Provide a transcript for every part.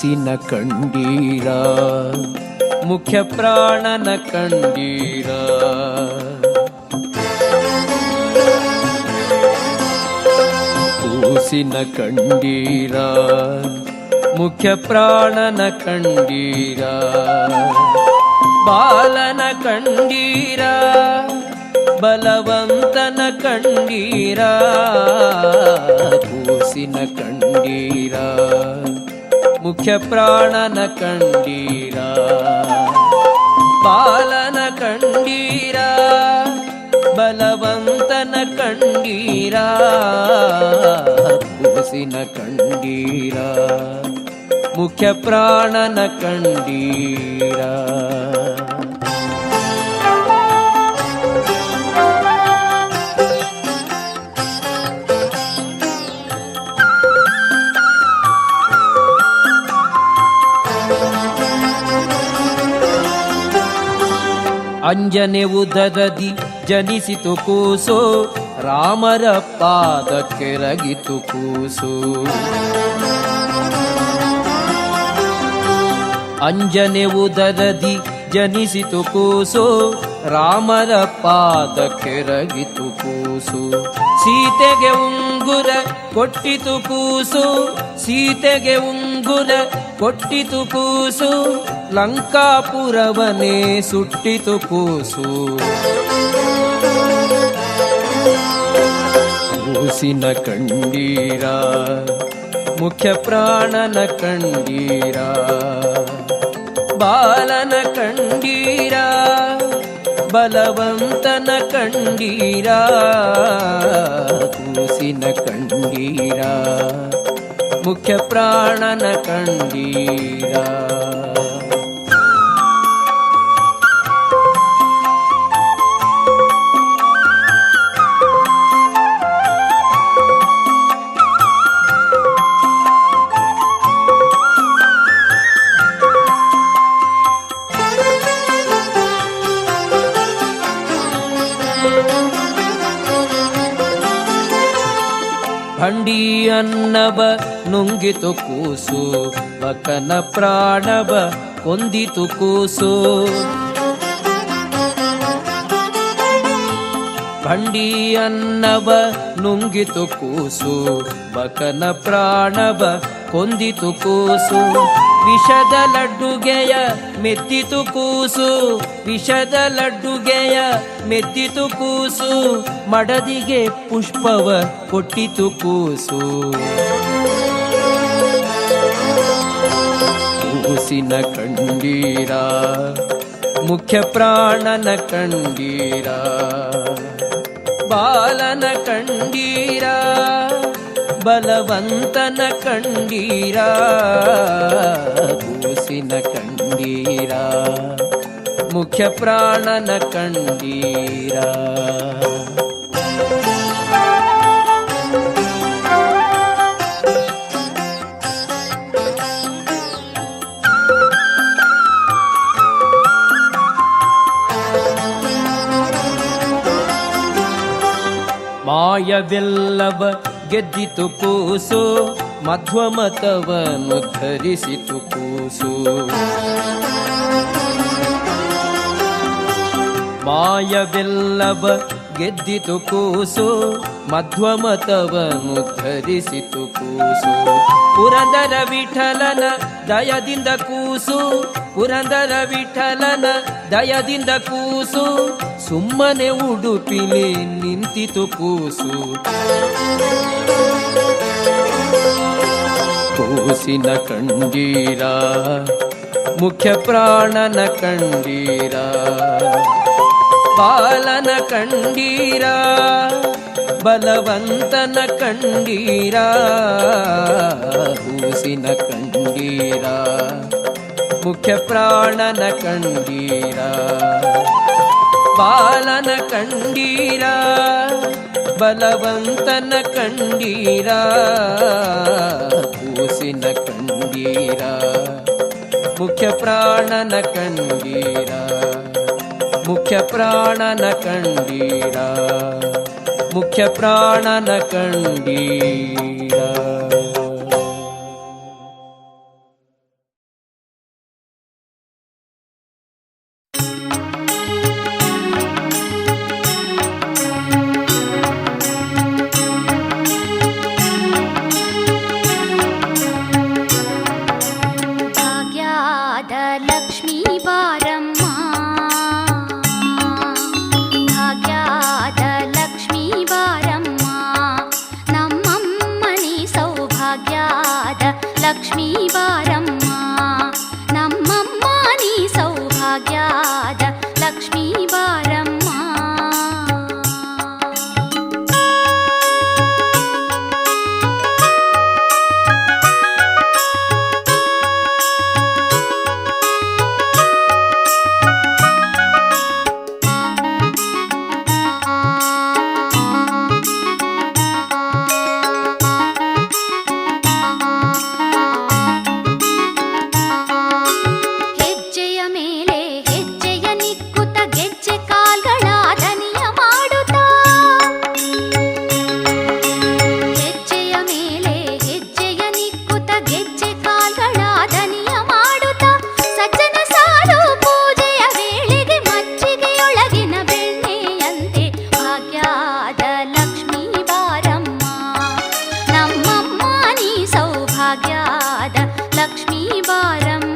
ಕೂಸಿನ ಕಂಡೀರ, ಮುಖ್ಯ ಪ್ರಾಣನ ಕಂಡೀರ. ಕೂಸಿನ ಕಂಡೀರ, ಮುಖ್ಯ ಪ್ರಾಣನ ಕಂಡೀರ. ಬಾಲನ ಕಂಡೀರ, ಬಲವಂತನ ಕಂಡೀರ. ಕೂಸಿನ ಕಂಡೀರ, ಮುಖ್ಯ ಪ್ರಾಣನ ಕಂಡೀರ. ಬಾಲನ ಕಂಡೀರ, ಬಲವಂತನ ಕಂಡೀರ. ಕೂಸಿನ ಕಂಡೀರ, ಮುಖ್ಯ ಪ್ರಾಣನ ಕಂಡೀರ. ಅಂಜನೆ ಉದರದಿ ಜನಿಸಿತು ಕೂಸು, ರಾಮರ ಪಾದಕ್ಕೆ ರಗಿತು ಕೂಸು. ಅಂಜನೆ ಉದರದಿ ಜನಿಸಿತು ಕೂಸು, ರಾಮರ ಪಾದಕ್ಕೆ ರಗಿತು ಕೂಸು. ಸೀತೆಗೆ ಉಂಗುರ ಕೊಟ್ಟಿತು ಕೂಸು, ಸೀತೆಗೆ ಉಂಗುರ ಕೊಟ್ಟಿತು ಕೂಸು. ಲಂಕಾಪುರವನೇ ಸುಟ್ಟಿತು ಕೂಸು. ಕೂಸಿನ ಕಂಡೀರ, ಮುಖ್ಯ ಪ್ರಾಣನ ಕಂಡೀರ. ಬಾಲನ ಕಂಡೀರ, ಬಲವಂತನ ಕಂಡೀರ. ಕೂಸಿನ ಕಂಡೀರ, ಮುಖ್ಯ ಪ್ರಾಣನ ಕಂಡೀರ. ಭಂಡಿ ಅನ್ನವ ನುಂಗಿತು ಕೂಸು, ಬಕನ ಪ್ರಾಣವ ಕೊಂದಿತು ಕೂಸು. ಭಂಡಿ ಅನ್ನವ ನುಂಗಿತು ಕೂಸು, ಬಕನ ಪ್ರಾಣವ ಕೊಂದಿತು ಕೂಸು. ವಿಷದ ಲಡ್ಡುಗೆಯ ಮೆತ್ತಿತು ಕೂಸು, ವಿಷದ ಲಡ್ಡುಗೆಯ ಮೆತ್ತಿತು ಕೂಸು. ಮಡದಿಗೆ ಪುಷ್ಪವ ಕೊಟ್ಟಿತು ಕೂಸು. ಕೂಸಿನ ಕಂಡೀರ, ಮುಖ್ಯ ಪ್ರಾಣನ ಕಂಡೀರ. ಬಾಲನ ಕಂಡೀರ, ಬಲವಂತನ ಕಂಡೀರ. ಕೂಸಿನ ಕಂಡೀರ, ಮುಖ್ಯ ಪ್ರಾಣನ ಕಂಡೀರ. ಮಾಯವೆಲ್ಲವ ಗೆದ್ದಿತು ಕೂಸು, ಮಧ್ವಮತವನ್ನು ಧರಿಸಿತು ಕೂಸು. ಮಾಯವೆಲ್ಲವ ಗೆದ್ದಿತು ಕೂಸು, ಮಧ್ವಮತವನ್ನು ಧರಿಸಿತು ಕೂಸು. ಪುರಂದರ ವಿಠಲನ ದಯದಿಂದ ಕೂಸು, ಪುರಂದರ ವಿಠಲನ ದಯದಿಂದ ಕೂಸು. ಸುಮ್ಮನೆ ಉಡುಪಿಲಿ ನಿಂತಿತು ಕೂಸು. ಕೂಸಿನ ಕಂಡೀರ, ಮುಖ್ಯ ಪ್ರಾಣನ ಕಂಡೀರ. ಬಾಲನ ಕಂಡೀರ, ಬಲವಂತನ ಕಂಡೀರ. ಕೂಸಿನ ಕಂಡೀರ, ಮುಖ್ಯ ಪ್ರಾಣನ ಕಂಡೀರ. ಬಾಲನ ಕಂಡೀರ, ಬಲವಂತನ ಕಂಡೀರ. ಕೂಸಿನ ಕಂಡೀರ, ಮುಖ್ಯ ಪ್ರಾಣನ ಕಂಡೀರ. ಮುಖ್ಯ ಪ್ರಾಣನ ಕಂಡೀರ, ಮುಖ್ಯ ಪ್ರಾಣನ ಕಂಡೀರ. ಲಕ್ಷ್ಮೀ ಬಾರಮ್ಮ, ನಮ್ಮಮ್ಮ ನೀ ಸೌಭಾಗ್ಯದ ಲಕ್ಷ್ಮೀ ಬಾರಮ್ಮ. ಹೆಜ್ಜೆಯ ಮೇಲೆ ಹೆಜ್ಜೆಯ ನಿಕ್ಕುತ್ತ ಗೆಜ್ಜೆ ಕಾಲ್ಗಳ ದನಿಯ ಮಾಡುತ್ತಾ, ಹೆಜ್ಜೆಯ ಮೇಲೆ ಹೆಜ್ಜೆಯ ನಿಕ್ಕುತ್ತ ಗೆಜ್ಜೆ ಕಾಲ್ಗಳ ದನಿಯ ಮಾಡುತ್ತಾ, ಸಜ್ಜನ ಸಾರು ಪೂಜೆಯ ವೇಳೆಗೆ ಮಜ್ಜಿಗೆಯೊಳಗಿನ ಬೆಣ್ಣೆಯಂತೆ ಭಾಗ್ಯದ ಲಕ್ಷ್ಮೀ ಬಾರಮ್ಮ, ನಮ್ಮಮ್ಮ ನೀ ಸೌಭಾಗ್ಯದ ಲಕ್ಷ್ಮೀ ಬಾರಮ್ಮ.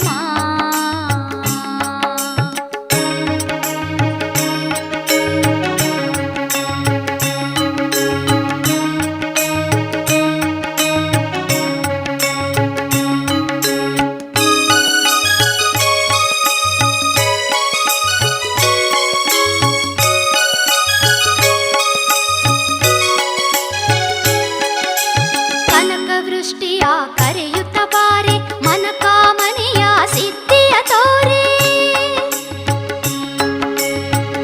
ಕನಕವೃಷ್ಟಿಯ ಕರೆಯುತ್ತ ಬಾರೆ, ಮನಕಾಮನೆಯ ಸಿದ್ಧಿಯ ತೋರೆ.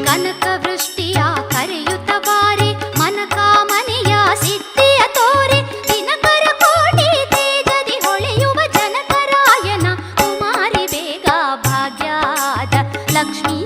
ಕನಕವೃಷ್ಟಿಯ ಕರೆಯುತ್ತ ಬಾರೆ, ಮನಕಾಮನೆಯ ಸಿದ್ಧಿಯ ತೋರೆ. ದಿನಕರ ಕೋಟಿ ತೇಜದಿ ಹೊಳೆಯುವ ಜನಕರಾಯನ ಕುಮಾರಿ ಬೇಗ ಭಾಗ್ಯದ ಲಕ್ಷ್ಮೀ